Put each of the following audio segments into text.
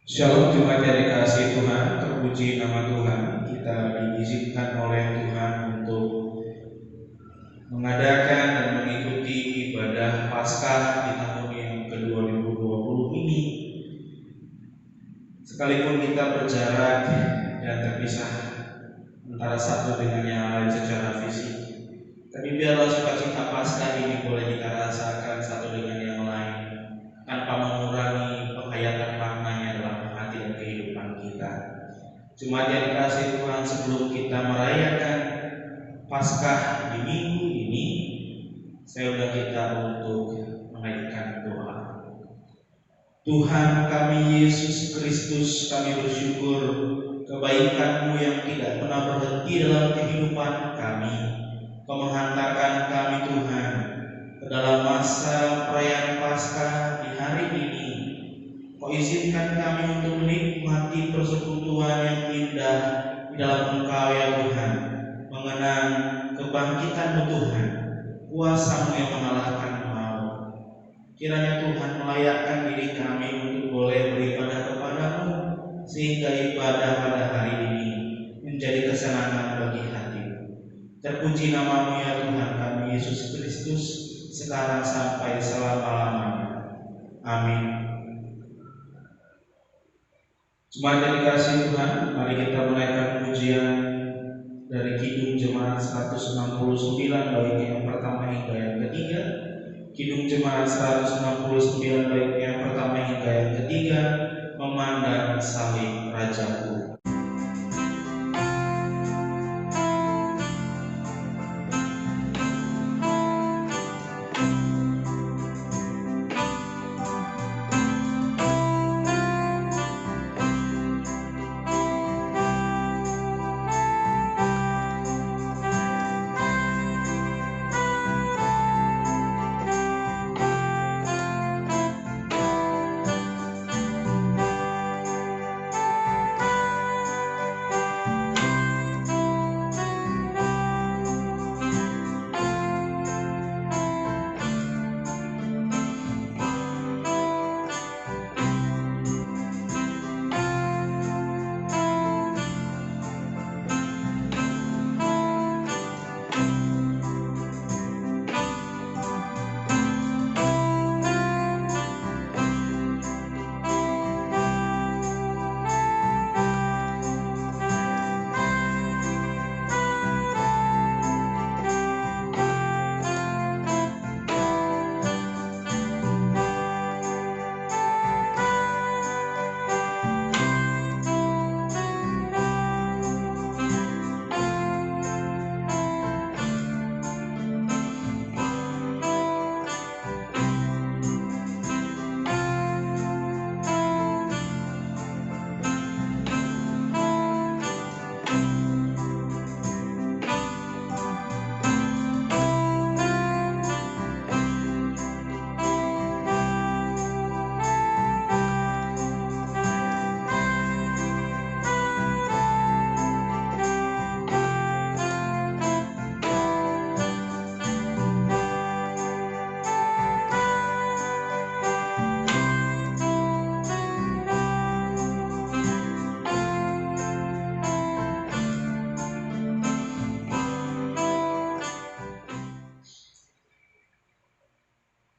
Shalom jemaat yang dikasihi Tuhan, terpuji nama Tuhan. Kita diizinkan oleh Tuhan untuk mengadakan dan mengikuti ibadah Paskah di tahun yang ke-2020 ini. Sekalipun kita berjarak dan terpisah antara satu dengan yang lain secara fisik, tapi biarlah sukacita Paskah ini boleh kita rasakan satu dengan yang lain tanpa mengurangi penghayatan maknanya dalam hati dan kehidupan kita. Jemaat yang dikasihi Tuhan, sebelum kita merayakan Paskah di minggu ini, saya undang kita untuk menaikkan doa. Tuhan kami Yesus Kristus, kami bersyukur kebaikan-Mu yang tidak pernah berhenti dalam kehidupan kami. Kau menghantarkan kami Tuhan ke dalam masa perayaan Paskah di hari ini. Kau izinkan kami untuk menikmati persekutuan yang indah di dalam Engkau ya Tuhan, mengenang kebangkitan-Mu Tuhan, kuasa-Mu yang mengalahkan maut. Kiranya Tuhan melayakkan diri kami untuk boleh beribadah kepada-Mu, sehingga ibadah pada hari ini menjadi kesenangan bagi hati. Terpuji nama-Mu ya Tuhan kami Yesus Kristus, sekarang sampai selama-lamanya. Amin. Jemaat yang dikasihi Tuhan, mari kita menaikkan pujian dari Kidung Jemaat 169 bait yang pertama hingga yang ketiga. Kidung Jemaat 169 bait yang pertama hingga yang ketiga, memandang salib Rajaku.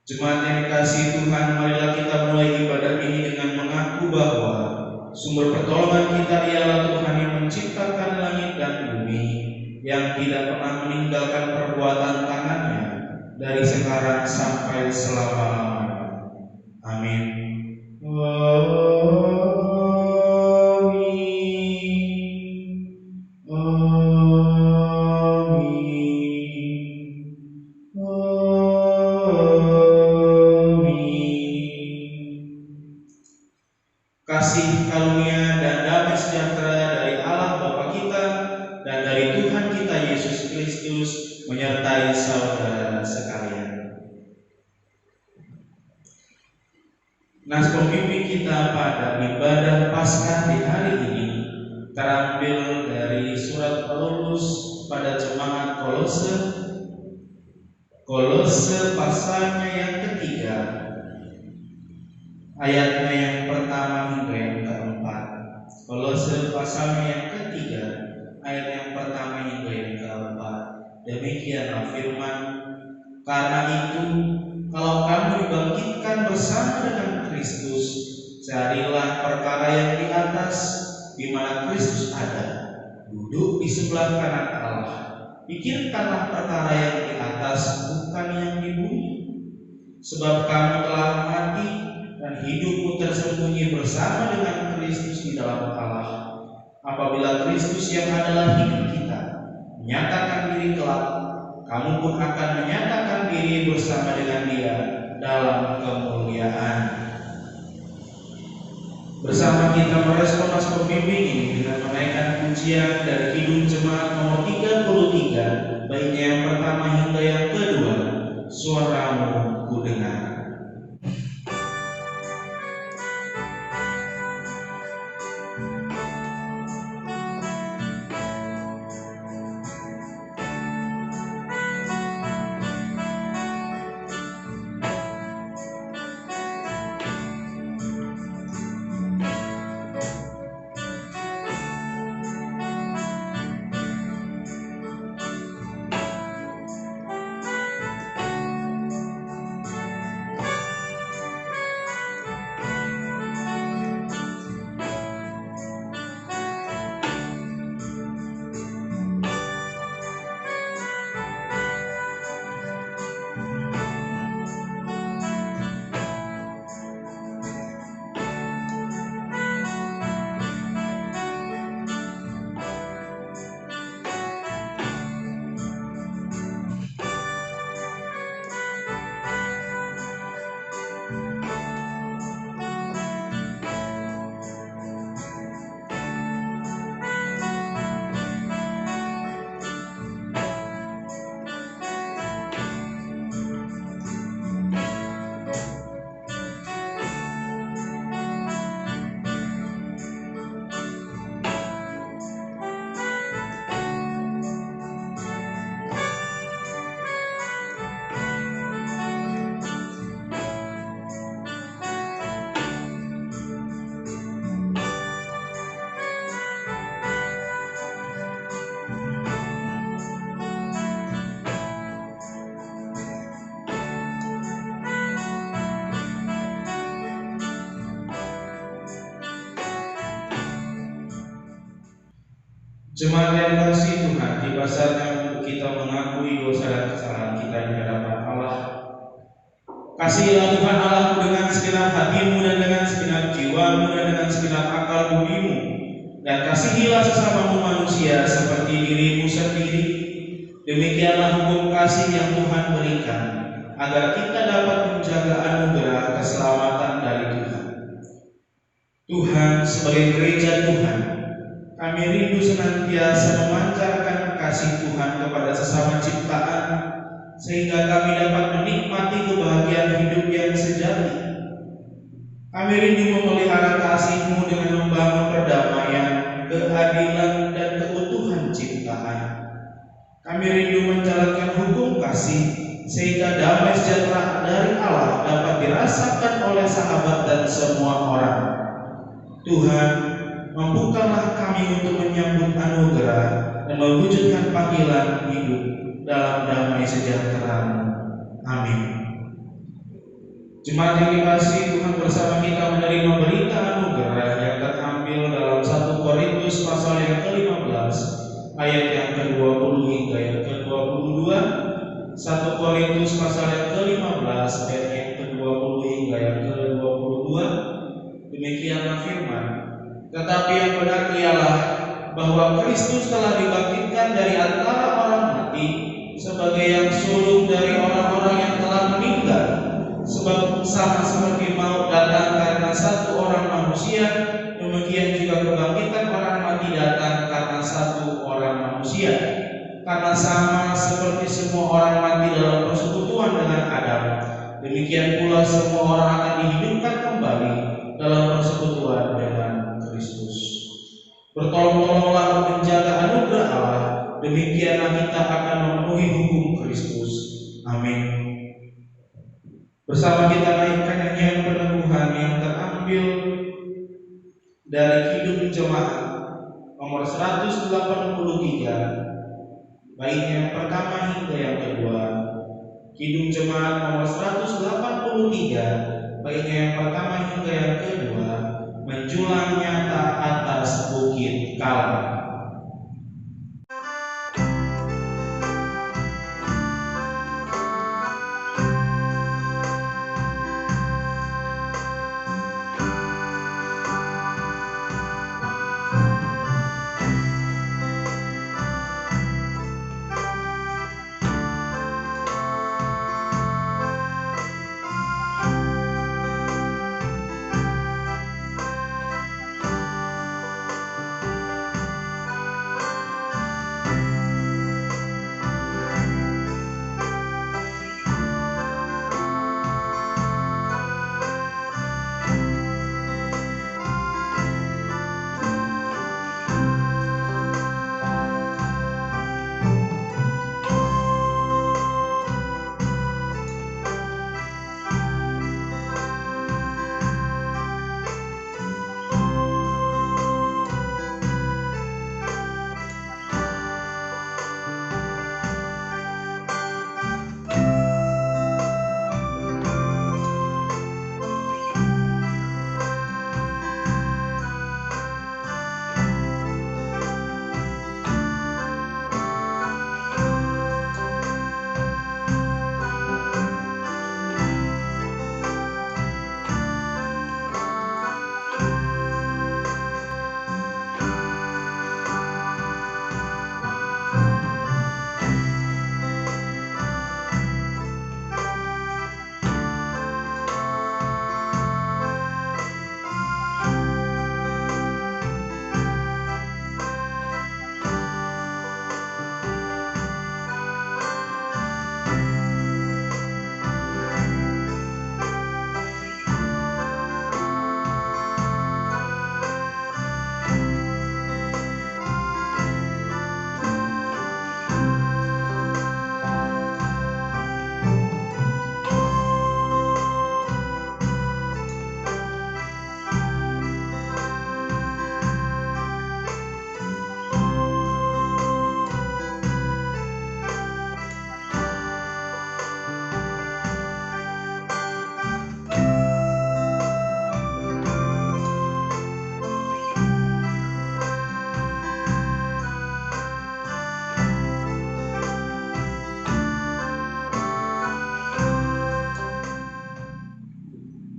Jemaat yang dikasihi Tuhan, marilah kita mulai ibadah ini dengan mengaku bahwa sumber pertolongan kita ialah Tuhan yang menciptakan langit dan bumi, yang tidak pernah meninggalkan perbuatan tangannya dari sekarang sampai selama-lamanya. Amin. Kasih karunia dan damai sejahtera dari Allah Bapa kita dan dari Tuhan kita Yesus Kristus menyertai saudara sekalian. Nas pemimpin kita pada ibadah Paskah di hari ini terambil dari surat Paulus pada jemaat Kolose pasalnya yang ketiga, ayatnya yang pertama hingga yang demikianlah firman. Karena itu, kalau kamu dibangkitkan bersama dengan Kristus, carilah perkara yang di atas, di mana Kristus ada, duduk di sebelah kanan Allah. Pikirkanlah perkara yang di atas, bukan yang di bumi. Sebab kamu telah mati, dan hidupmu tersembunyi bersama dengan Kristus di dalam Allah. Apabila Kristus yang adalah hidup kita menyatakan diri kelak, kamu pun akan menyatakan diri bersama dengan Dia dalam kemuliaan. Bersama kita merespon mas pembimbing ini dengan menaikkan pujian dari Kidung Jemaat nomor 33, baiknya yang pertama hingga yang kedua. Suaramu ku dengar. Jemaat yang dikasihi Tuhan, tiba saatnya untuk kita mengakui dosa dan kesalahan kita di hadapan Allah. Kasihilah Tuhan Allahmu dengan segenap hatimu dan dengan segenap jiwamu dan dengan segenap akal budimu, dan kasihilah sesamamu manusia seperti dirimu sendiri. Demikianlah hukum kasih yang Tuhan berikan, agar kita dapat menjaga anugerah keselamatan dari Tuhan. Tuhan, sebagai gereja Tuhan, kami rindu senantiasa memancarkan kasih Tuhan kepada sesama ciptaan, sehingga kami dapat menikmati kebahagiaan hidup yang sejati. Kami rindu memelihara kasih-Mu dengan membangun perdamaian, keadilan, dan keutuhan ciptaan. Kami rindu menjalankan hukum kasih, sehingga damai sejahtera dari Allah dapat dirasakan oleh sahabat dan semua orang. Tuhan, mampukanlah kami untuk menyambut anugerah dan mewujudkan panggilan hidup dalam damai sejahtera-Mu. Amin. Jemaat yang dikasihi Tuhan, bersama kita menerima berita anugerah yang terambil dalam 1 Korintus pasal yang ke-15 ayat yang ke-20 hingga yang ke-22. 1 Korintus pasal yang ke-15 ayat yang ke-20 hingga yang ke-22. Demikianlah firman. Tetapi yang benar ialah bahwa Kristus telah dibangkitkan dari antara orang mati sebagai yang sulung dari orang-orang yang telah meninggal. Sebab sama seperti maut datang karena satu orang manusia, demikian juga kebangkitan orang mati datang karena satu orang manusia. Karena sama seperti semua orang mati dalam persekutuan dengan Adam, demikian pula semua orang akan dihidupkan kembali dalam persekutuan dengan Kristus. Bertolong-tolonglah menjaga anugerah Allah, demikianlah kita akan memenuhi hukum Kristus. Amin. Bersama kita naikkan nyanyian peneguhan yang terambil dari Kidung Jemaat nomor 183, baik yang pertama hingga yang kedua. Kidung Jemaat nomor 183, baik yang pertama hingga yang kedua, menjulang nyata atas Bukit Kalam.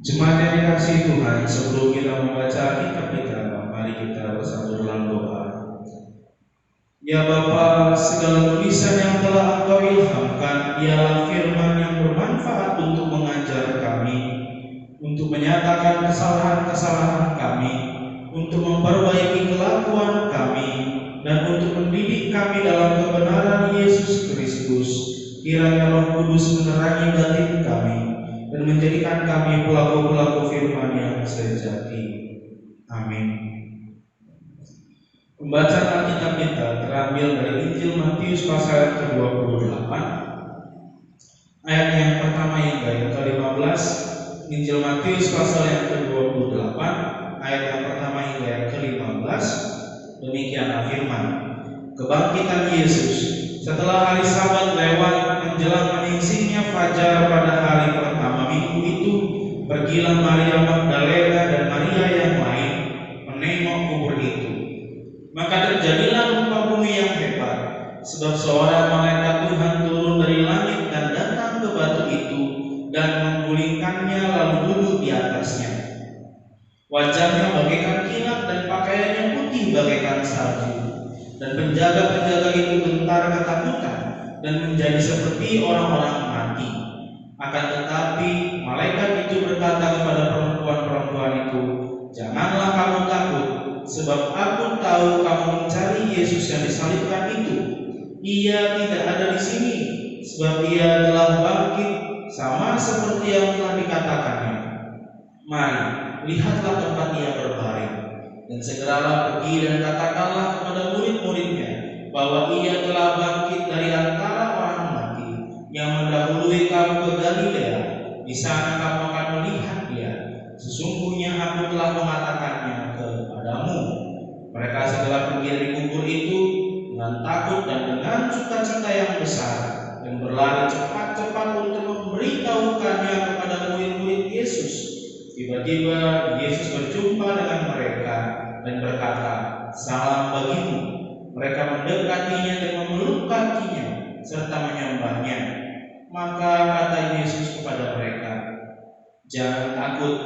Jemaat yang dikasihi Tuhan, sebelum kita membaca Alkitab kita, mari kita bersatu dalam doa. Ya Bapa, segala tulisan yang telah Engkau ilhamkan ialah firman yang bermanfaat untuk mengajar kami, untuk menyatakan kesalahan-kesalahan kami, untuk memperbaiki kelakuan kami, dan untuk mendidik kami dalam kebenaran Yesus Kristus. Kiranya Roh Kudus menerangi batin kami dan menjadikan kami pelaku-pelaku firman yang sejati. Amin. Pembacaan Alkitab kita terambil dari Injil Matius pasal ke-28 ayat yang pertama hingga yang ke-15. Injil Matius pasal yang ke-28 ayat yang pertama hingga yang ke-15. Demikianlah firman. Kebangkitan Yesus. Setelah hari Sabat lewat menjelang menyingsingnya fajar pada hari pertama minggu itu, pergilah Maria Magdalena dan Maria yang lain menengok kubur itu. Maka terjadilah gempa bumi yang hebat, sebab seorang malaikat Tuhan turun dari langit dan datang ke batu itu dan menggulingkannya lalu duduk di atasnya. Wajahnya bagaikan kilat dan pakaiannya putih bagaikan salju. Dan penjaga-penjaga itu gentar ketakutan dan menjadi seperti orang-orang mati. Akan tetapi malaikat itu berkata kepada perempuan-perempuan itu, "Janganlah kamu takut, sebab aku tahu kamu mencari Yesus yang disalibkan itu. Ia tidak ada di sini, sebab ia telah bangkit sama seperti yang telah dikatakannya. Mari, lihatlah tempat ia berbaring. Dan segeralah pergi dan katakanlah kepada murid-muridnya bahwa ia telah bangkit dari antara orang mati. Yang mendahului kamu ke Galilea, di sana kamu akan melihat dia. Sesungguhnya aku telah mengatakannya kepadamu." Mereka segera pergi dari kubur itu dengan takut dan dengan sukacita yang besar dan berlari cepat-cepat untuk memberitahukannya kepada murid-murid Yesus. Tiba-tiba Yesus berjumpa dengan mereka dan berkata, "Salam bagimu." Mereka mendekatinya dan memeluk kakinya serta menyembahnya. Maka kata Yesus kepada mereka, "Jangan takut.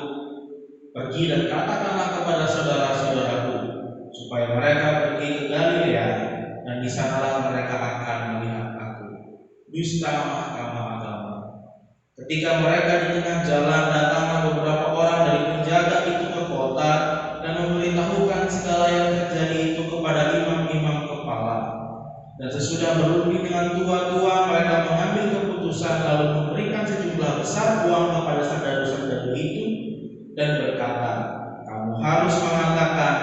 Pergi dan katakanlah kepada saudara-saudaraku supaya mereka pergi ke Galilea, dan di sanalah mereka akan melihat aku." Dusta Mahkamah Agama. Ketika mereka di tengah jalan, datanglah beberapa orang dari penjaga itu ke kota dan memberitahukan segala yang terjadi itu kepada imam-imam kepala. Dan sesudah berunding dengan tua-tua, mereka mengambil keputusan lalu memberikan sejumlah besar uang kepada saudara-saudara itu dan berkata, "Kamu harus mengatakan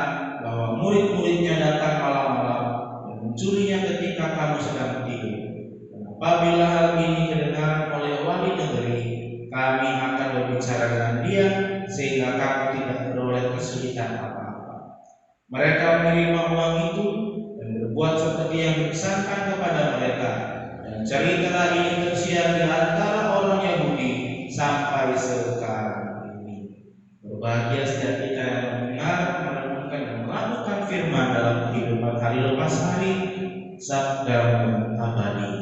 bahwa murid-muridnya datang malam-malam dan mencurinya ketika kamu sedang tidur. Dan apabila hal ini kedengaran oleh wali negeri, kami akan berbicara dengan dia sehingga kamu tidak beroleh kesulitan apa-apa." Mereka menerima uang itu dan berbuat seperti yang dipesankan kepada mereka. Dan cerita ini tersiar di antara orang Yahudi sampai sekarang ini. Berbahagia setiap kita yang mendengar, merenungkan dan melakukan firman dalam kehidupan hari lepas hari, sabdamu abadi.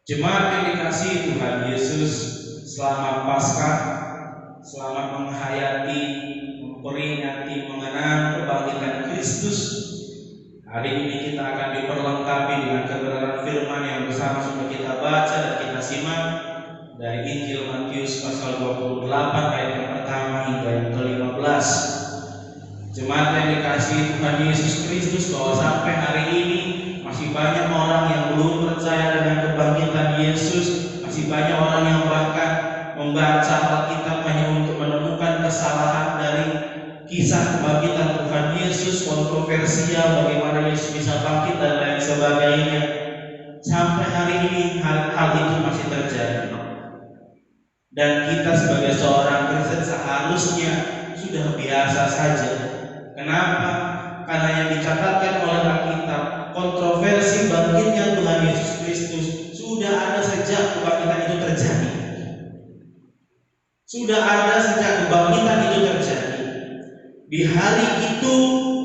Jemaat yang dikasihi Tuhan Yesus, selamat Paskah, selamat menghayati, memperingati, mengenang kebangkitan Kristus. Hari ini kita akan diperlengkapi dengan kebenaran firman yang bersama sudah kita baca dan kita simak dari Injil Matius pasal 28 ayat yang pertama hingga yang ke-15. Jemaat yang dikasihi Tuhan Yesus Kristus, bahwa sampai hari ini masih banyak orang yang belum percaya dengan kebangkitan Yesus. Masih banyak orang yang bahkan membaca Alkitab hanya untuk menemukan kesalahan dari kisah kebangkitan Tuhan Yesus, kontroversial bagaimana Yesus bisa bangkit dan lain sebagainya. Sampai hari ini hal itu masih terjadi. Dan kita sebagai seorang Kristen seharusnya sudah biasa saja. Kenapa? Karena yang dicatatkan oleh Alkitab, kontroversi bangkitnya Tuhan Yesus Kristus sudah ada sejak kebangkitan itu terjadi. Sudah ada sejak kebangkitan itu terjadi. Di hari itu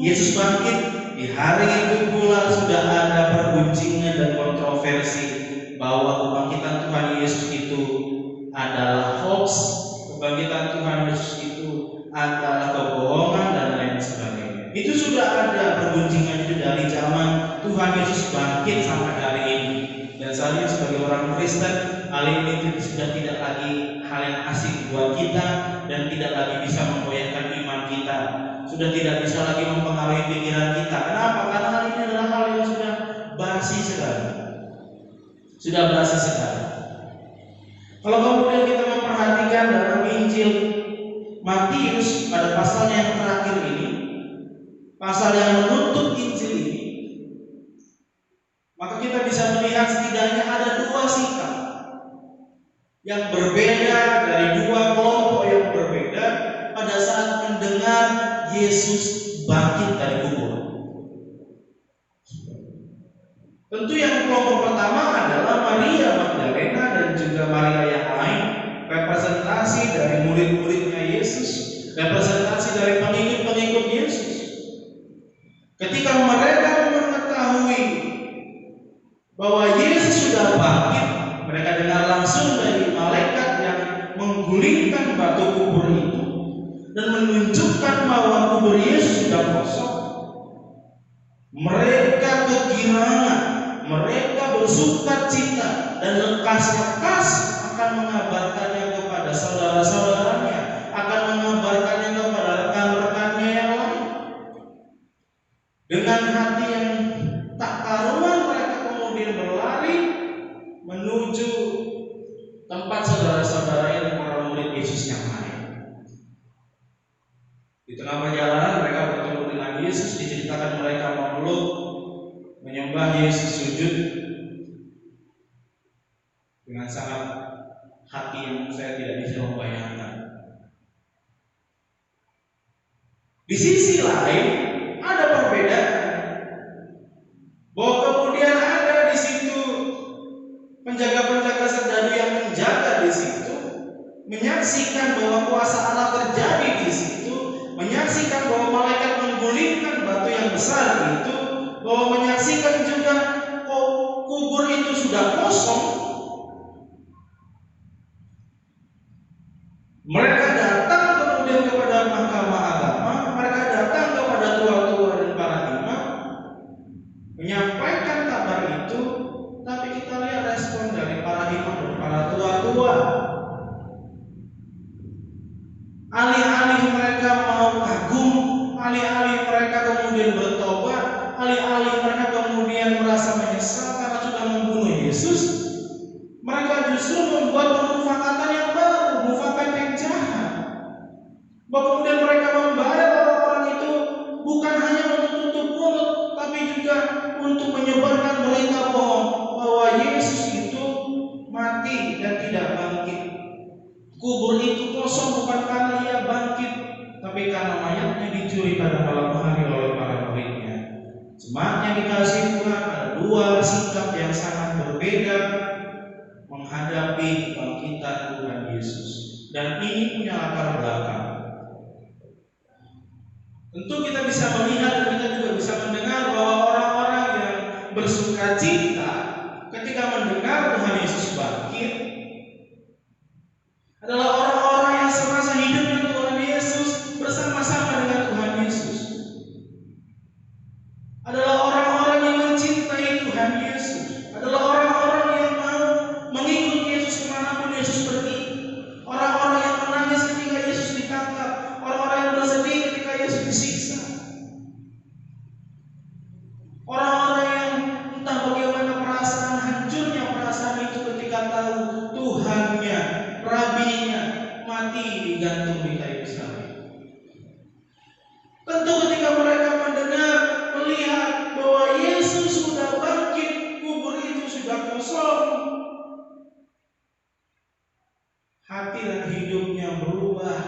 Yesus bangkit, di hari itu pula sudah ada pergunjingan dan kontroversi bahwa kebangkitan Tuhan Yesus itu adalah hoax, kebangkitan Tuhan Yesus itu adalah kebohongan dan lain sebagainya. Itu sudah ada pergunjingan itu dari zaman Tuhan Yesus bangkit sampai hari ini. Dan saya sebagai orang Kristen, hal ini sudah tidak lagi hal yang asing buat kita dan tidak lagi bisa memgoyahkan iman kita. Sudah tidak bisa lagi mempengaruhi pikiran kita. Kenapa? Karena hal ini adalah hal yang sudah basi sekali. Sudah basi sekali. Kalau kemudian kita memperhatikan dalam Injil Matius pada pasalnya yang terakhir ini, pasal yang menutup Injil ini, maka kita bisa melihat setidaknya ada dua sikap yang berbeda dari dua kelompok yang berbeda pada saat mendengar Yesus bangkit dari kubur. Tentu yang kelompok pertama adalah Maria Magdalena dan juga Maria yang lain, representasi dari murid-muridnya Yesus, representasi dari pengikut-pengikut Yesus. Ketika mereka mengetahui bahwa Yesus sudah bangkit, mereka dengar langsung dari malaikat yang menggulingkan batu kubur itu dan menunjukkan bahwa kubur Yesus sudah kosong. Mereka kegirangan, mereka bersukacita dan lekas-lekas akan mengabarkannya kepada saudara-saudaranya, akan mengabarkannya kepada rekan-rekannya yang lain. Dengan hati yang tak karuan mereka kemudian berlari menuju tempat saudara-saudara dan para murid Yesus yang lain. Di tengah perjalanan mereka bertemu dengan Yesus, diceritakan mereka memeluk, menyembah Yesus, sujud dengan sangat hati yang saya tidak bisa membayangkan. Di sisi lain ada perbedaan, bahwa kemudian ada di situ penjaga-penjaga serdadu yang menjaga di situ, menyaksikan bahwa kuasa Allah terjadi di situ, menyaksikan bahwa malaikat menggulingkan batu yang besar itu, bahwa menyaksikan juga kubur itu sudah kosong. Mereka datang kemudian kepada mahkamah agama, mereka datang kepada tua-tua dan para imam, menyampaikan kabar itu, tapi kita lihat respon dari para imam dan para tua-tua. Alih-alih mereka mau kagum, alih-alih mereka kemudian bertobat, alih-alih mereka kemudian merasa menyesal karena sudah membunuh Yesus, mereka justru membuat pemufakatan yang baru, mufakat yang jahat. Bahwa kemudian mereka membayar orang-orang itu bukan hanya untuk tutup mulut, tapi juga untuk menyebarkan berita bohong bahwa Yesus itu mati dan tidak bangkit. Kubur itu kosong bukan karena ia bangkit, tapi karena mayatnya dicuri pada malam hari oleh para muridnya. Jemaat yang dikasihi Tuhan, ada dua sikap yang sangat berbeda menghadapi kebangkitan Tuhan Yesus, dan ini punya latar belakang. Tentu kita bisa melihat dan kita juga bisa mendengar bahwa orang-orang yang bersuka cita ketika mendengar Tuhan Yesus bangkit adalah orang-orang yang semasa hidup dengan Tuhan Yesus, bersama-sama dengan Tuhan Yesus. Adalah orang-orang yang mencintai Tuhan Yesus, adalah orang-orang yang mau mengikut Yesus kemanapun Yesus pergi, orang-orang yang menangis ketika Yesus ditangkap, orang-orang yang bersedih ketika Yesus disiksa, orang-orang yang entah bagaimana perasaan hancurnya perasaan itu ketika tahu Tuhannya, rabinya mati digantung di kayu salib. Tentu ketika mereka mendengar, melihat bahwa Yesus sudah bangkit, kubur itu sudah kosong, hati dan hidupnya berubah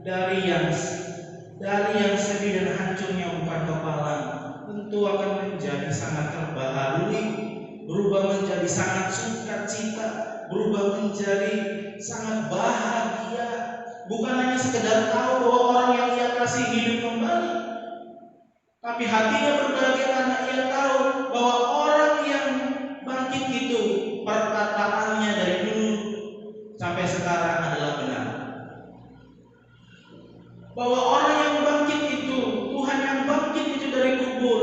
dari yang sedih dan hancurnya umpan kepalang, tentu akan menjadi sangat terbaharui, berubah menjadi sangat sukacita, berubah menjadi sangat bahagia. Bukan hanya sekedar tahu bahwa orang yang ia kasih hidup kembali, tapi hatinya berbahagia karena ia tahu bahwa orang yang bangkit itu perkataannya dari dulu sampai sekarang adalah benar. Bahwa orang yang bangkit itu, Tuhan yang bangkit itu dari kubur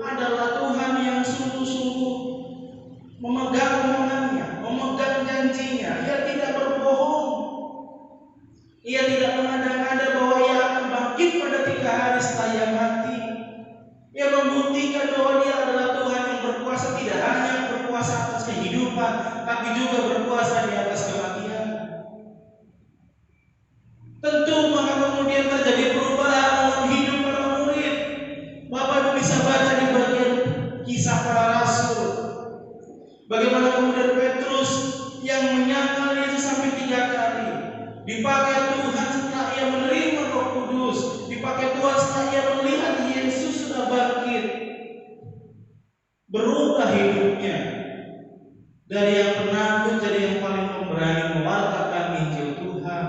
adalah Tuhan yang sungguh-sungguh memegang omongannya, memegang janjinya. Ia tidak berbohong. Ia tidak mengada-ngada bahwa ia akan bangkit pada 3 hari setelah ia mati. Ia membuktikan bahwa dia adalah Tuhan yang berkuasa, tidak hanya berkuasa atas kehidupan, tapi juga berkuasa di atas kematian. Tentu maka kemudian terjadi perubahan dalam hidup para murid. Bapak Ibu bisa baca di bagian Kisah Para Rasul, bagaimana kemudian Petrus yang menyangkal Yesus sampai 3 kali, dipakai Tuhan setelah ia menerima Roh Kudus, dipakai Tuhan setelah ia melihat Yesus sudah bangkit. Berubah hidupnya dari yang penakut jadi yang paling pemberani mewartakan Injil Tuhan.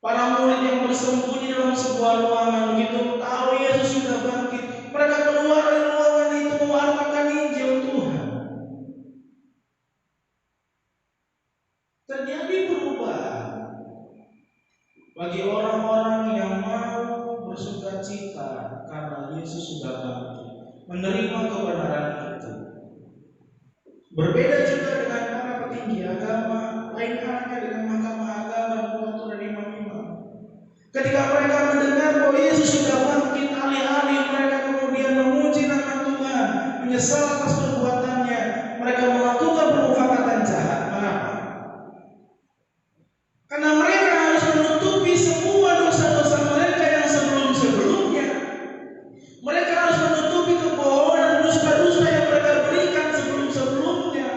Para murid yang bersembunyi dalam sebuah ruangan, begitu tahu Yesus sudah bangkit, mereka keluar dari ruangan itu mewartakan Injil Tuhan. Terjadi perubahan bagi orang-orang yang mau bersukacita karena Yesus sudah bangkit, menerima kebenaran itu. Berbeda juga dengan para petinggi agama, lain halnya dengan mahkamah agama, waktu dan imam-imam. Ketika mereka mendengar bahwa Yesus sudah bangkit, alih-alih mereka kemudian memuji nama Tuhan, menyesal atas perbuatannya, mereka melakukan permufakatan jahat. Mengapa? Karena mereka harus menutupi semua dosa-dosa mereka yang sebelum-sebelumnya. Mereka harus menutupi kebohongan dan dusta-dusta yang mereka berikan sebelum-sebelumnya.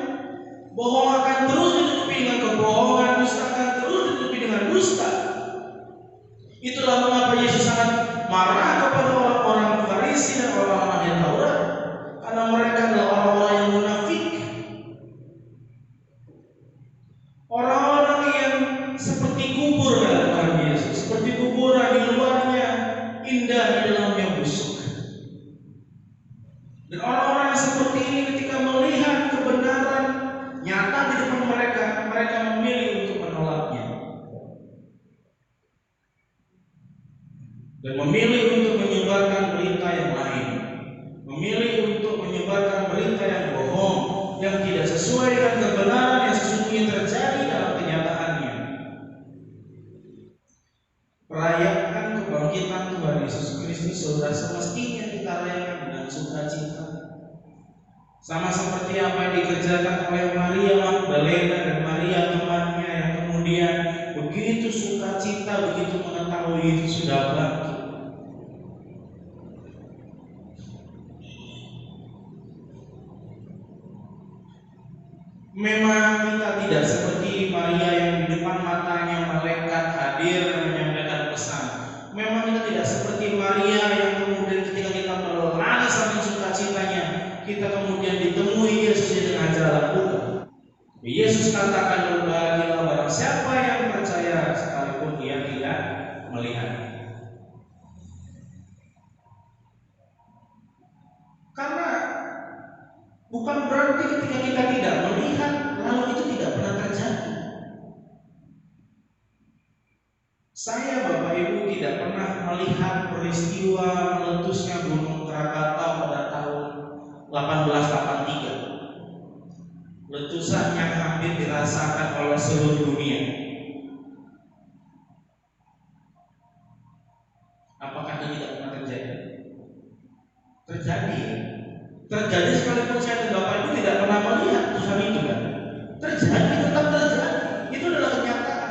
Bohong akan terus ditutupi dengan kebohongan, dusta akan terus ditutupi dengan dusta. Itulah mengapa Yesus sangat marah kepada orang-orang Farisi dan orang-orang ahli Taurat, karena mereka adalah orang-orang yang munafik, orang-orang yang seperti kubur dalam Tuhan Yesus, seperti kuburan, di luarnya indah, di dalamnya busuk. Dan orang-orang yang seperti ini ketika melihat kebenaran nyata di depan mereka, mereka memilih untuk menolaknya dan memilih untuk menyebarkan berita yang lain, memilih untuk menyebarkan berita yang bohong, yang tidak sesuai dengan kebenaran yang sesungguhnya terjadi dalam kenyataannya. Perayaan kebangkitan Tuhan Yesus Kristus sudah semestinya kita rayakan dengan sukacita, sama seperti apa yang dikerjakan oleh Maria Magdalena dan Maria temannya yang kemudian begitu sukacita begitu mengetahui Yesus sudah bangkit. Memang kita tidak seperti Maria yang di depan matanya malaikat hadir dan menyampaikan pesan. Memang kita tidak seperti Maria yang kemudian ketika kita berlari saking sukacitanya, kita kemudian ditemui Yesus di tengah jalan. Bukan. Yesus katakan, berbahagialah barang siapa yang percaya sekalipun ia tidak melihat. Karena bukan berarti ketika kita tidak melihat lalu itu tidak pernah terjadi. Saya Bapak Ibu tidak pernah melihat peristiwa meletusnya Gunung Krakatau pada tahun 1883. Letusan yang hampir dirasakan oleh seluruh dunia. Apakah itu tidak pernah terjadi? Terjadi. Terjadi sekalipun saya dan Bapak Ibu tidak pernah melihat letusan itu kan? Terjadi, tetap terjadi. Itu adalah kenyataan.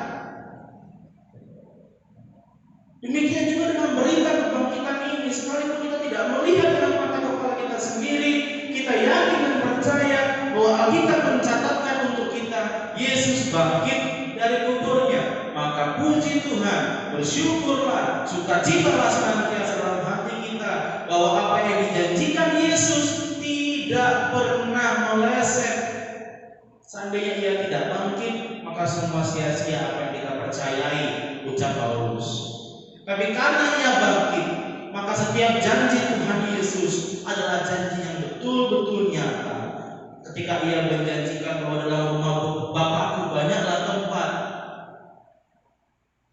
Demikian juga dengan berita kebangkitan ini, sekalipun kita tidak melihat dengan mata kepala kita sendiri, kita yakin dan percaya bahwa Alkitab mencatatkan untuk kita Yesus bangkit dari kuburnya. Maka puji Tuhan, bersyukurlah, sukacitalah senantiasa dalam hati kita bahwa apa yang dijanjikan Yesus tidak pernah meleset. Seandainya ia tidak bangkit, maka semua sia-sia apa yang kita percayai, ucap Paulus. Tapi karena ia bangkit, maka setiap janji Tuhan Yesus adalah janji yang betul-betul nyata. Ketika ia menjanjikan bahwa dalam rumah Bapakku banyaklah tempat,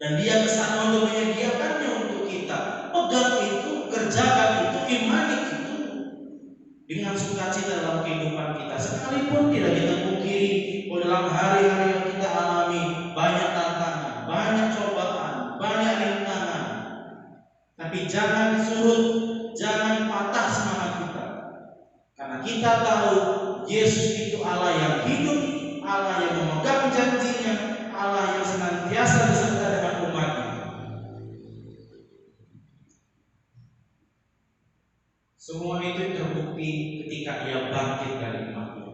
dan dia kesana untuk menyediakannya untuk kita. Pegang itu, kerjakan itu, imani itu dengan sukacita dalam kehidupan kita. Sekalipun tidak kita pungkiri bahwa dalam hari-hari yang kita alami banyak tantangan, banyak cobaan, banyak rintangan. Tapi jangan surut, jangan patah semangat kita. Karena kita tahu Yesus itu Allah yang hidup, Allah yang memegang janjinya, Allah yang senantiasa beserta dengan umatnya. Semua itu terbukti ketika ia bangkit dari mati.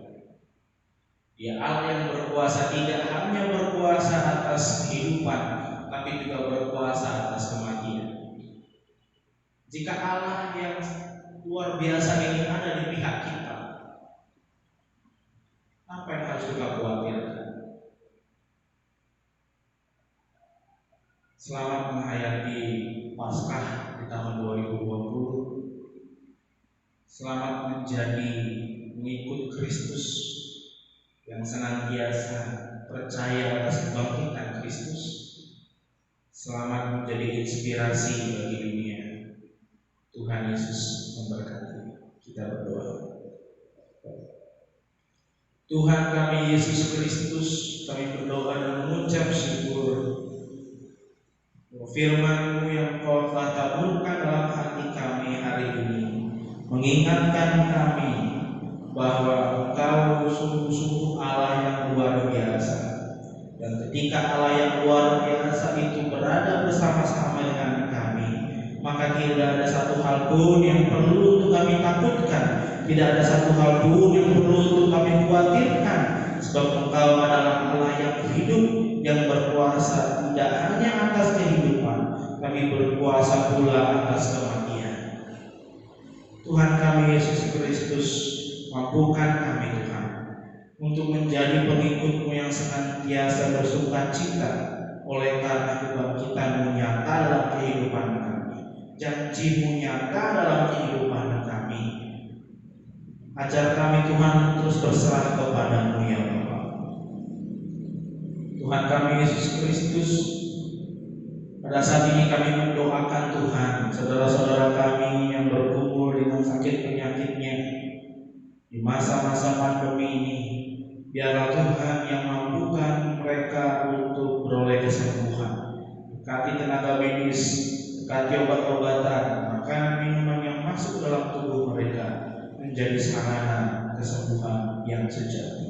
Dia Allah yang berkuasa, tidak hanya berkuasa atas kehidupan, tapi juga berkuasa atas kematian. Jika Allah yang luar biasa ini ada di pihak kita, apa yang harus kita khawatirkan? Selamat menghayati Paskah di tahun 2020. Selamat menjadi mengikut Kristus yang senantiasa percaya atas kebangkitan Kristus. Selamat menjadi inspirasi bagi dunia. Tuhan Yesus memberkati. Kita berdoa. Tuhan kami Yesus Kristus, kami berdoa dan mengucap syukur firman-Mu yang Kau telah taburkan dalam hati kami hari ini, mengingatkan kami bahwa Engkau sungguh-sungguh Allah yang luar biasa. Dan ketika Allah yang luar biasa itu berada bersama-sama dengan kami, maka tidak ada satu hal pun yang perlu untuk kami takutkan, tidak ada satu hal pun yang perlu untuk kami khawatirkan, sebab Engkau adalah Allah yang hidup, yang berkuasa tidak hanya atas kehidupan, tapi berkuasa pula atas kematian. Tuhan kami Yesus Kristus, mampukan kami Tuhan untuk menjadi pengikut-Mu yang senantiasa bersuka cita oleh karena kebangkitan-Mu nyata dalam kehidupan kami, janji-Mu nyata dalam kehidupan kami. Ajar kami Tuhan terus berserah kepada-Mu ya Bapa. Tuhan kami Yesus Kristus, pada saat ini kami mendoakan Tuhan saudara-saudara kami yang bergumul dengan sakit penyakitnya di masa-masa pandemi ini. Biarlah Tuhan yang mampukan mereka untuk beroleh kesembuhan. Berkati tenaga medis, berkati obat-obatan, makanan minuman yang masuk dalam tubuh mereka menjadi sarana kesembuhan yang sejati.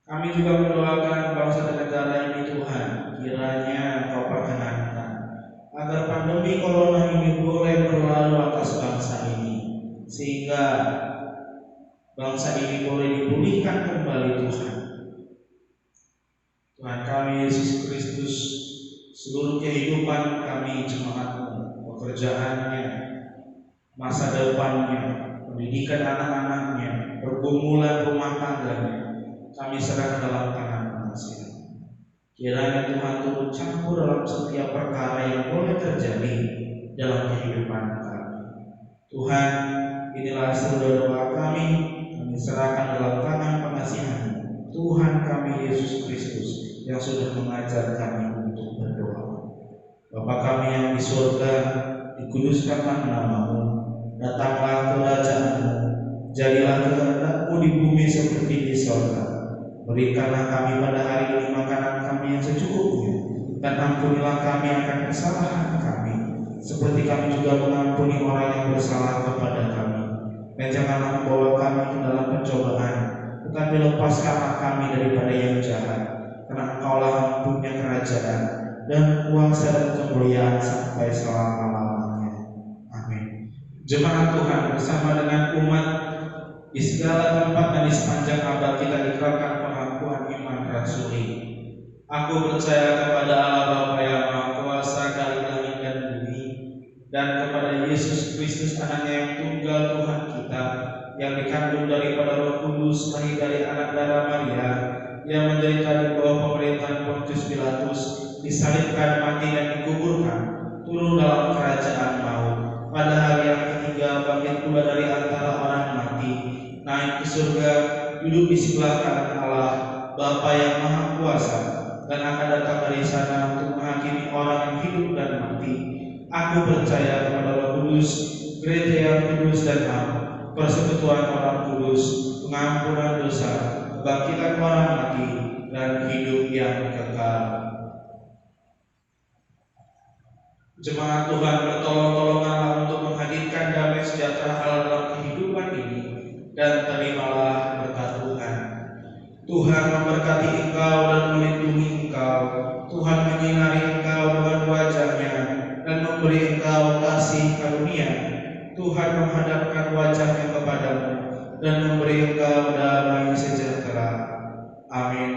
Kami juga mendoakan bangsa dan negara ini Tuhan, kiranya Kau perkenankan agar pandemi corona ini boleh berlalu atas bangsa ini, sehingga bangsa ini boleh dipulihkan kembali Tuhan. Tuhan kami Yesus Kristus, seluruh kehidupan kami jemaat-Mu, pekerjaannya, masa depannya, pendidikan anak-anaknya, pergumulan rumah tangganya, kami serahkan dalam tangan Pengasihan. Kiranya Tuhan turut campur dalam setiap perkara yang boleh terjadi dalam kehidupan kami. Tuhan, inilah seluruh doa kami serahkan dalam tangan Pengasihan Tuhan kami Yesus Kristus yang sudah mengajar kami untuk berdoa. Bapa kami yang di surga, dikuduskanlah nama-Mu, datanglah kerajaan-Mu, jadilah kehendak-Mu di bumi seperti di surga. Berikanlah kami pada hari ini makanan kami yang secukupnya, dan ampunilah kami akan kesalahan kami, seperti kami juga mengampuni orang yang bersalah kepada kami. Dan janganlah membawa kami ke dalam pencobaan, tetapi lepaskanlah kami daripada yang jahat, karena Engkaulah yang punya kerajaan dan kuasa dan kemuliaan sampai selama-lamanya. Amin. Jemaat Tuhan bersama dengan umat di segala tempat dan di sepanjang abad kita ikrarkan pengakuan iman rasuli. Aku percaya kepada Allah Bapa yang Maha Kuasa dari langit dan bumi, dan kepada Yesus Kristus Anaknya yang tunggal Tuhan kita, yang dikandung daripada Roh Kudus, lahir dari anak darah Maria, yang menderita di bawah pemerintahan Pontius Pilatus, disalibkan, mati dan dikuburkan, turun dalam kerajaan maut, pada hari yang ketiga bangkit pula dari antara orang mati, naik ke surga, duduk di sebelah kanan Allah Bapa yang Maha Kuasa, dan akan datang dari sana untuk menghakimi orang yang hidup dan mati. Aku percaya kepada Roh Kudus, gereja yang kudus dan am, persekutuan orang kudus, pengampunan dosa, kebangkitan orang mati, dan hidup yang kekal. Jemaat Tuhan, bertolong-tolonganlah untuk menghadirkan damai sejahtera Allah dalam kehidupan ini, dan terimalah berkat Tuhan. Tuhan memberkati engkau dan melindungi engkau. Tuhan menyinari engkau dengan wajah-Nya dan memberi engkau kasih karunia. Tuhan menghadapkan wajah-Nya kepadamu dan memberi engkau damai sejahtera. Amin.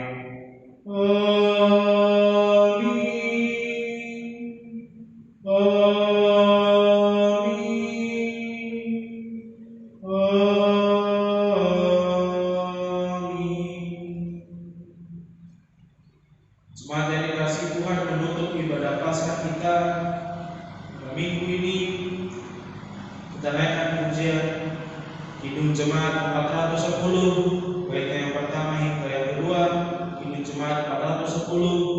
Jemaat yang dikasihi Tuhan, menutup ibadah Paskah kita minggu ini, kita naikkan pujian Kidung Jemaat 410, baik yang pertama hingga yang kedua. Kidung Jemaat 410.